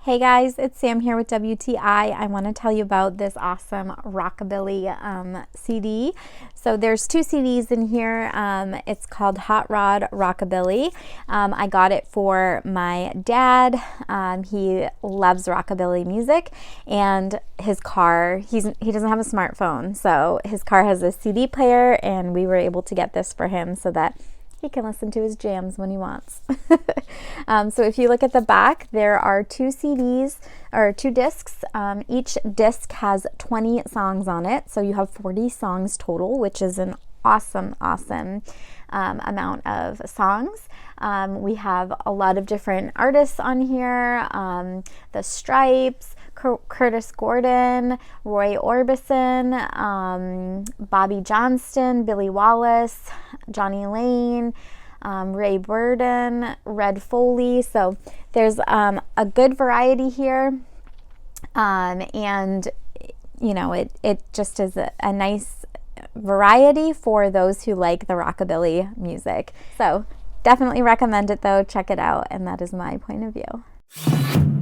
Hey guys, it's Sam here with WTI. I want to tell you about this awesome Rockabilly CD. So there's two CDs in here. It's called Hot Rod Rockabilly. I got it for my dad. He loves rockabilly music, and his car, he doesn't have a smartphone, so his car has a CD player, and we were able to get this for him so that he can listen to his jams when he wants. So if you look at the back, there are two CDs or two discs. Each disc has 20 songs on it, so you have 40 songs total, which is an awesome amount of songs. We have a lot of different artists on here. The Stripes, Curtis Gordon, Roy Orbison, Bobby Johnston, Billy Wallace, Johnny Lane, Ray Burden, Red Foley. So there's a good variety here, and you know, it just is a nice variety for those who like the rockabilly music. So definitely recommend it though. Check it out, and that is my point of view.